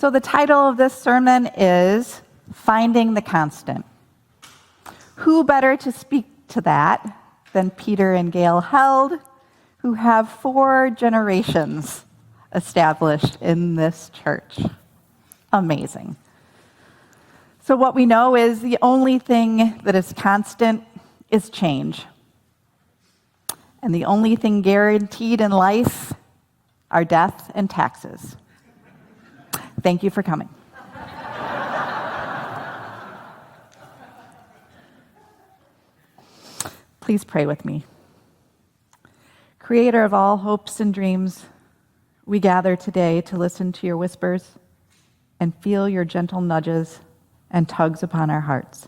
So the title of this sermon is Finding the Constant. Who better to speak to that than Peter and Gail Held, who have 4 generations established in this church. Amazing. So what we know is the only thing that is constant is change. And the only thing guaranteed in life are death and taxes. Thank you for coming. Please pray with me. Creator of all hopes and dreams, we gather today to listen to your whispers and feel your gentle nudges and tugs upon our hearts.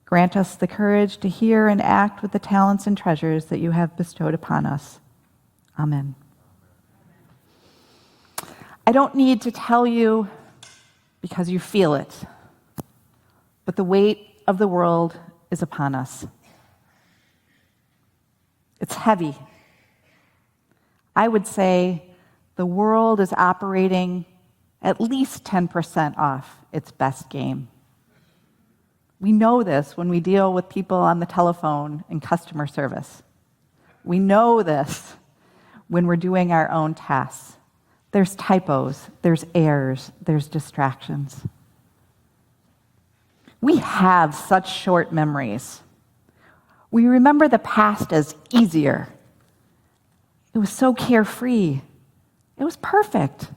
Grant us the courage to hear and act with the talents and treasures that you have bestowed upon us. Amen. I don't need to tell you because you feel it, but the weight of the world is upon us. It's heavy. I would say the world is operating at least 10% off its best game. We know this when we deal with people on the telephone in customer service. We know this when we're doing our own tasks. There's typos, there's errors, there's distractions. We have such short memories. We remember the past as easier. It was so carefree. It was perfect.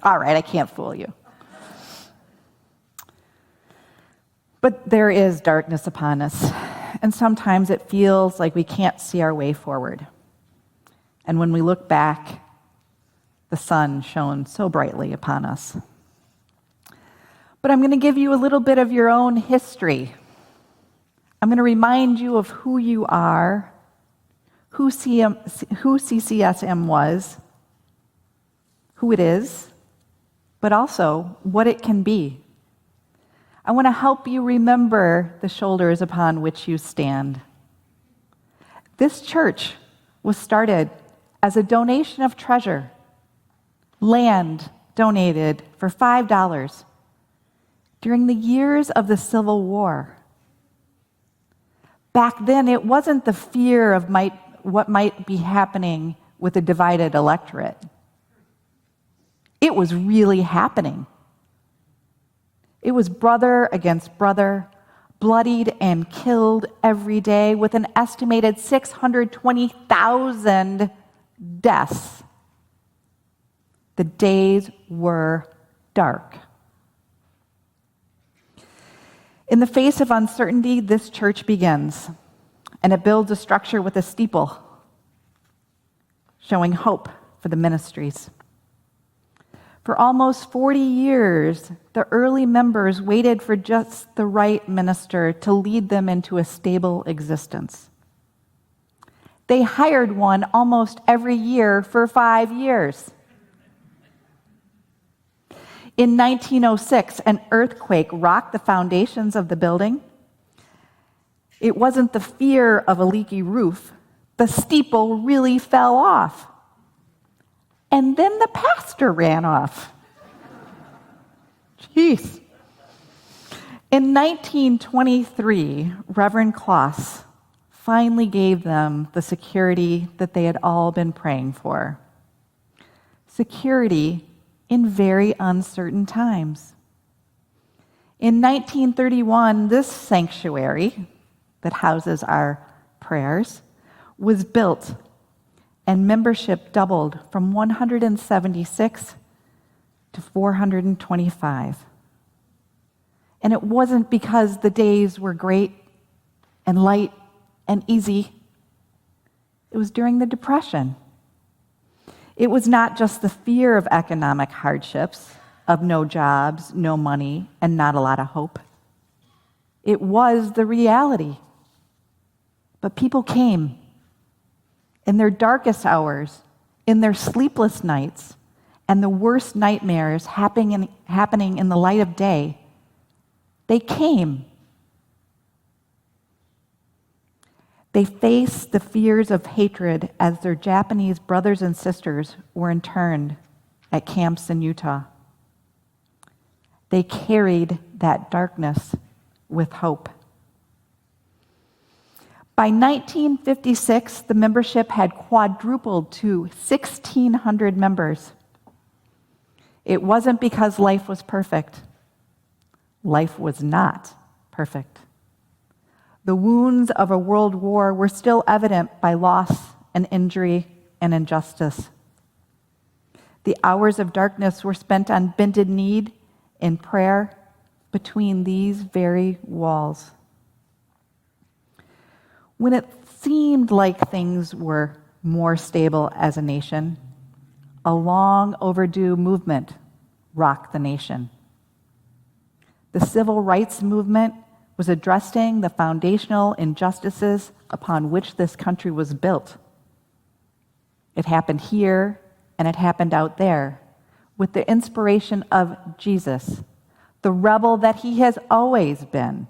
All right, I can't fool you. But there is darkness upon us, and sometimes it feels like we can't see our way forward. And when we look back, the sun shone so brightly upon us. But I'm going to give you a little bit of your own history. I'm going to remind you of who you are, who CCSM was, who it is, but also what it can be. I want to help you remember the shoulders upon which you stand. This church was started as a donation of treasure, land donated for $5 during the years of the Civil War. Back then, it wasn't the fear of what might be happening with a divided electorate. It was really happening. It was brother against brother, bloodied and killed every day, with an estimated 620,000 deaths. The days were dark. In the face of uncertainty, this church begins, and it builds a structure with a steeple, showing hope for the ministries. For almost 40 years, the early members waited for just the right minister to lead them into a stable existence. They hired one almost every year for 5 years. In 1906, an earthquake rocked the foundations of the building. It wasn't the fear of a leaky roof. The steeple really fell off. And then the pastor ran off. Jeez. In 1923, Reverend Kloss finally gave them the security that they had all been praying for. Security in very uncertain times. In 1931, this sanctuary that houses our prayers was built, and membership doubled from 176 to 425. And it wasn't because the days were great and light and easy. It was during the Depression. It was not just the fear of economic hardships, of no jobs, no money, and not a lot of hope. It was the reality. But people came in their darkest hours, in their sleepless nights, and the worst nightmares happening in the light of day. They came. They faced the fears of hatred as their Japanese brothers and sisters were interned at camps in Utah. They carried that darkness with hope. By 1956, the membership had quadrupled to 1,600 members. It wasn't because life was perfect. Life was not perfect. The wounds of a world war were still evident by loss and injury and injustice. The hours of darkness were spent on bended knee in prayer between these very walls. When it seemed like things were more stable as a nation, a long overdue movement rocked the nation. The civil rights movement was addressing the foundational injustices upon which this country was built. It happened here and it happened out there with the inspiration of Jesus, the rebel that he has always been,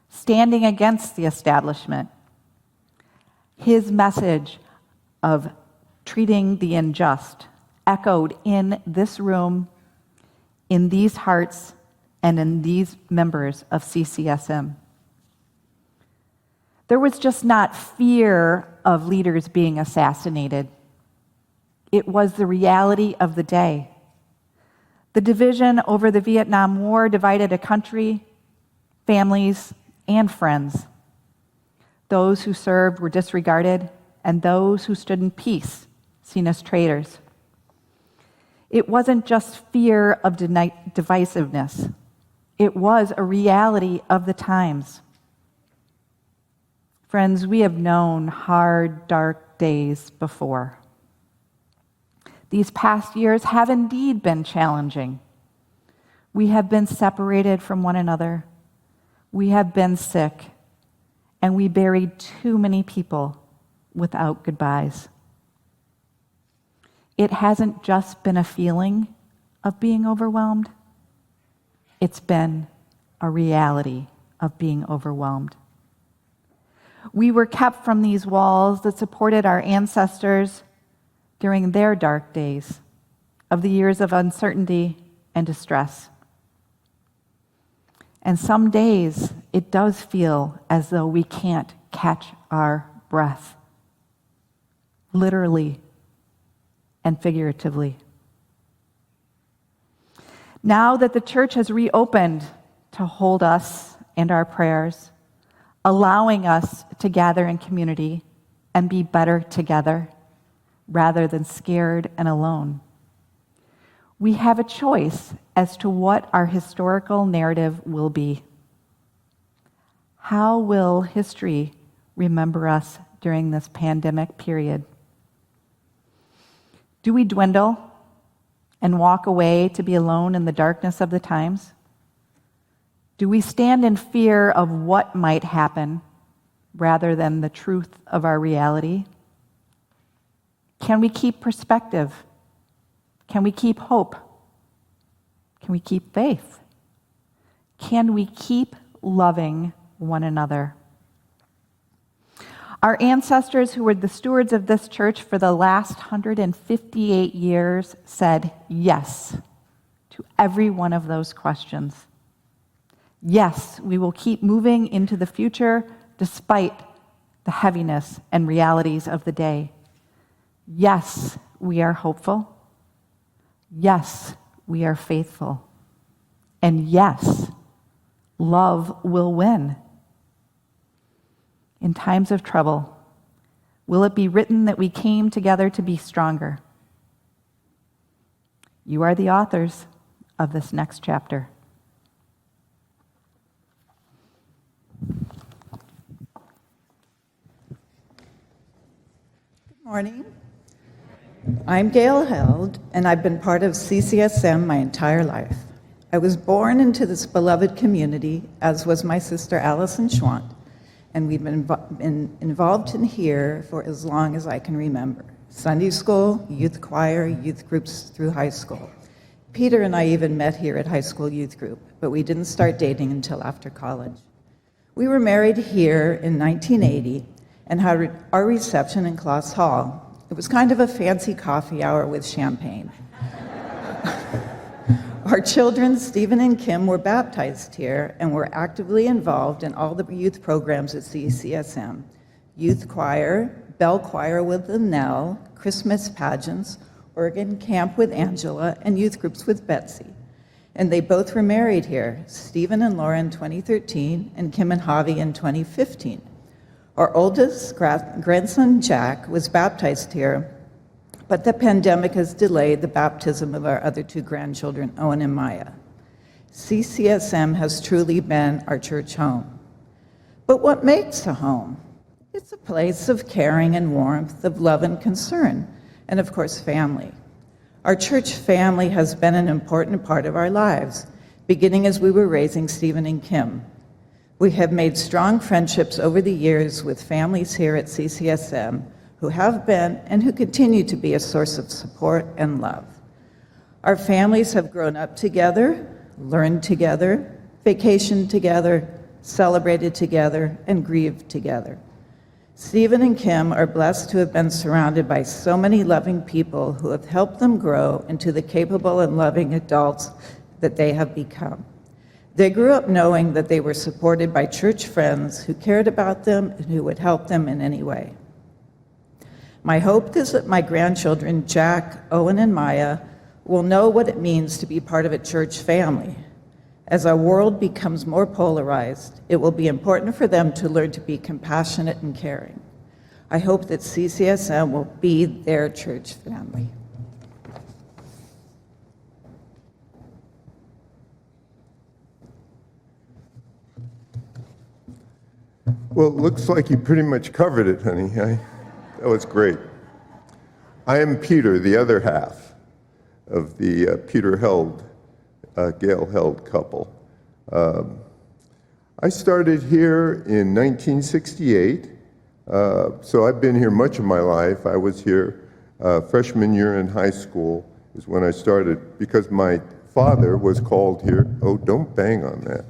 standing against the establishment. His message of treating the unjust echoed in this room, in these hearts, and in these members of CCSM. There was just not fear of leaders being assassinated. It was the reality of the day. The division over the Vietnam War divided a country, families, and friends. Those who served were disregarded, and those who stood in peace seen as traitors. It wasn't just fear of divisiveness. It was a reality of the times. Friends, we have known hard, dark days before. These past years have indeed been challenging. We have been separated from one another. We have been sick. And we buried too many people without goodbyes. It hasn't just been a feeling of being overwhelmed. It's been a reality of being overwhelmed. We were kept from these walls that supported our ancestors during their dark days of the years of uncertainty and distress. And some days it does feel as though we can't catch our breath, literally and figuratively. Now that the church has reopened to hold us and our prayers, allowing us to gather in community and be better together rather than scared and alone, we have a choice as to what our historical narrative will be. How will history remember us during this pandemic period? Do we dwindle and walk away to be alone in the darkness of the times? Do we stand in fear of what might happen rather than the truth of our reality? Can we keep perspective? Can we keep hope? Can we keep faith? Can we keep loving one another? Our ancestors, who were the stewards of this church for the last 158 years, said yes to every one of those questions. Yes, we will keep moving into the future despite the heaviness and realities of the day. Yes, we are hopeful. Yes, we are faithful. And yes, love will win. In times of trouble, will it be written that we came together to be stronger? You are the authors of this next chapter. Good morning. I'm Gail Held, and I've been part of CCSM my entire life. I was born into this beloved community, as was my sister Allison Schwant, and we've been involved in here for as long as I can remember. Sunday school, youth choir, youth groups through high school. Peter and I even met here at high school youth group, but we didn't start dating until after college. We were married here in 1980, and had our reception in Class Hall. It was kind of a fancy coffee hour with champagne. Our children, Stephen and Kim, were baptized here and were actively involved in all the youth programs at CCSM. Youth choir, bell choir with the Nell, Christmas pageants, organ camp with Angela, and youth groups with Betsy. And they both were married here, Stephen and Laura in 2013, and Kim and Javi in 2015. Our oldest grandson, Jack, was baptized here, but the pandemic has delayed the baptism of our other two grandchildren, Owen and Maya. CCSM has truly been our church home. But what makes a home? It's a place of caring and warmth, of love and concern, and of course, family. Our church family has been an important part of our lives, beginning as we were raising Stephen and Kim. We have made strong friendships over the years with families here at CCSM who have been and who continue to be a source of support and love. Our families have grown up together, learned together, vacationed together, celebrated together, and grieved together. Stephen and Kim are blessed to have been surrounded by so many loving people who have helped them grow into the capable and loving adults that they have become. They grew up knowing that they were supported by church friends who cared about them and who would help them in any way. My hope is that my grandchildren, Jack, Owen, and Maya, will know what it means to be part of a church family. As our world becomes more polarized, it will be important for them to learn to be compassionate and caring. I hope that CCSM will be their church family. Well, it looks like you pretty much covered it, honey. That was great. I am Peter, the other half of the Peter Held, Gail Held couple. I started here in 1968, so I've been here much of my life. I was here freshman year in high school is when I started, because my father was called here. Oh, don't bang on that.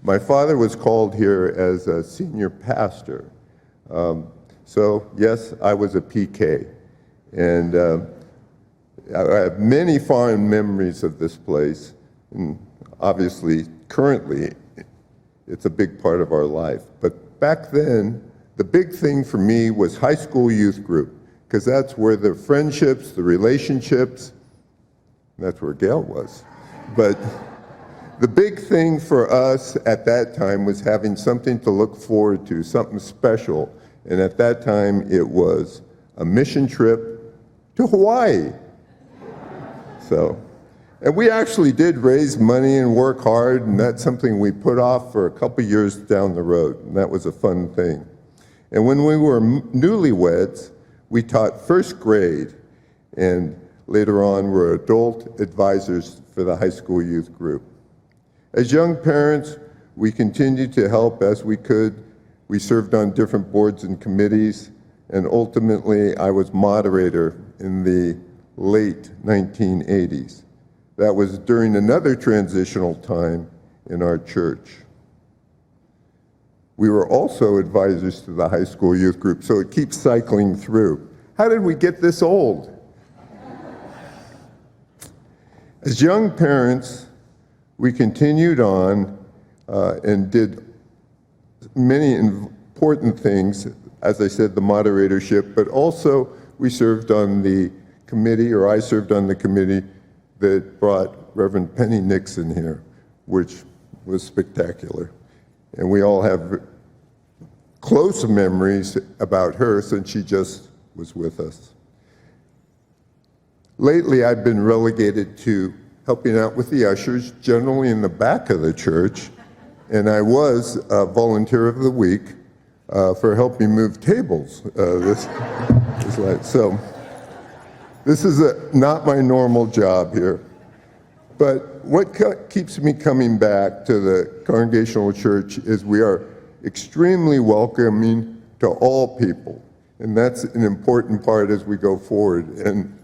My father was called here as a senior pastor. So yes, I was a PK. And I have many fond memories of this place. And obviously, currently, it's a big part of our life. But back then, the big thing for me was high school youth group, because that's where the friendships, the relationships, that's where Gail was. But the big thing for us at that time was having something to look forward to, something special. And at that time, it was a mission trip to Hawaii. And we actually did raise money and work hard, and that's something we put off for a couple years down the road, and that was a fun thing. And when we were newlyweds, we taught first grade, and later on were adult advisors for the high school youth group. As young parents, we continued to help as we could. We served on different boards and committees, and ultimately I was moderator in the late 1980s. That was during another transitional time in our church. We were also advisors to the high school youth group, so it keeps cycling through. How did we get this old? As young parents, we continued on and did many important things, as I said, the moderatorship, but also we served on the committee, or I served on the committee that brought Reverend Penny Nixon here, which was spectacular. And we all have close memories about her since she just was with us. Lately, I've been relegated to helping out with the ushers, generally in the back of the church, and I was a volunteer of the week for helping move tables this night. So this is not my normal job here. But what keeps me coming back to the Congregational Church is we are extremely welcoming to all people, and that's an important part as we go forward. And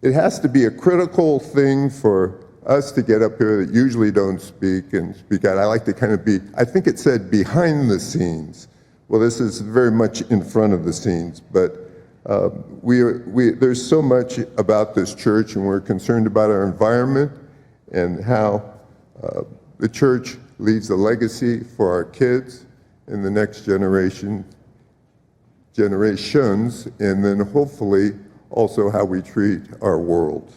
it has to be a critical thing for us to get up here that usually don't speak and speak out. I like to kind of be, I think it said behind the scenes, Well, this is very much in front of the scenes, but there's so much about this church, and we're concerned about our environment and how the church leaves a legacy for our kids and the next generations, and then hopefully also how we treat our world.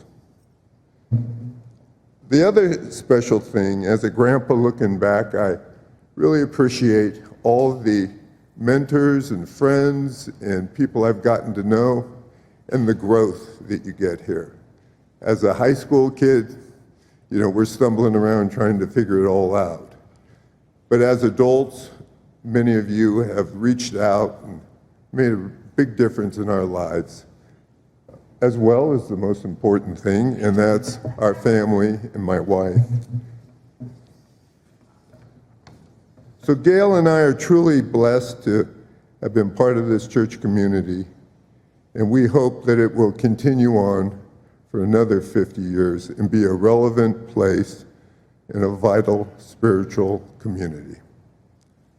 The other special thing, as a grandpa looking back, I really appreciate all the mentors and friends and people I've gotten to know and the growth that you get here. As a high school kid, we're stumbling around trying to figure it all out. But as adults, many of you have reached out and made a big difference in our lives, as well as the most important thing, and that's our family and my wife. So Gail and I are truly blessed to have been part of this church community, and we hope that it will continue on for another 50 years and be a relevant place in a vital spiritual community.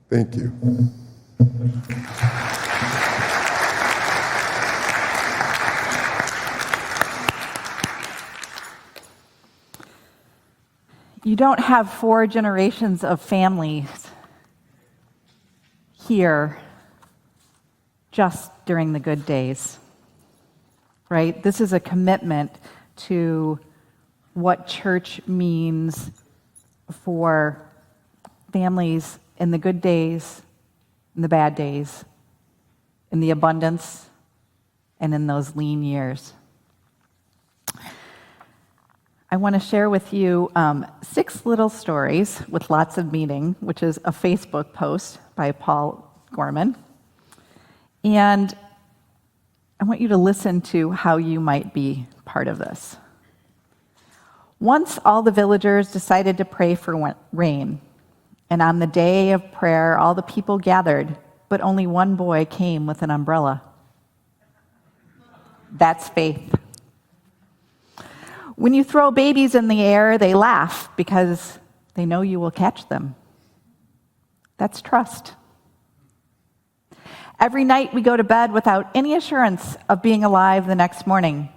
Thank you. You don't have 4 generations of families here just during the good days, right? This is a commitment to what church means for families in the good days, in the bad days, in the abundance, and in those lean years. I want to share with you 6 little stories with lots of meaning, which is a Facebook post by Paul Gorman. And I want you to listen to how you might be part of this. Once all the villagers decided to pray for rain, and on the day of prayer, all the people gathered, but only one boy came with an umbrella. That's faith. When you throw babies in the air, they laugh because they know you will catch them. That's trust. Every night we go to bed without any assurance of being alive the next morning,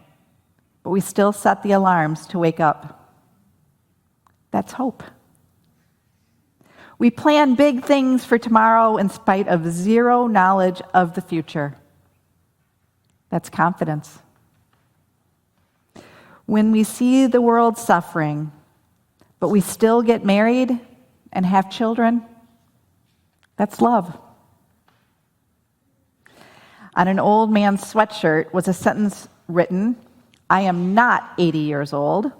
but we still set the alarms to wake up. That's hope. We plan big things for tomorrow in spite of zero knowledge of the future. That's confidence. When we see the world suffering, but we still get married and have children, that's love. On an old man's sweatshirt was a sentence written, "I am not 80 years old.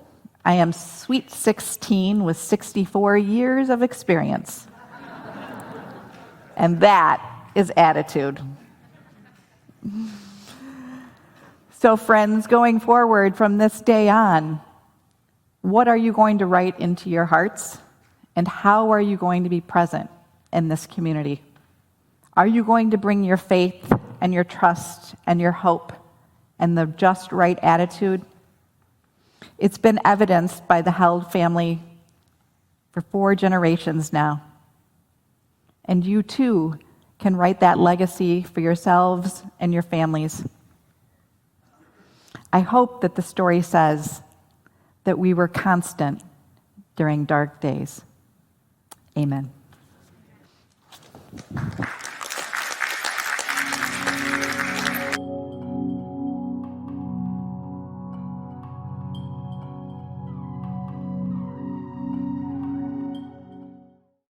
I am sweet 16 with 64 years of experience." And that is attitude. So friends, going forward from this day on, what are you going to write into your hearts? And how are you going to be present in this community? Are you going to bring your faith and your trust and your hope and the just right attitude? It's been evidenced by the Held family for 4 generations now. And you too can write that legacy for yourselves and your families. I hope that the story says that we were constant during dark days. Amen.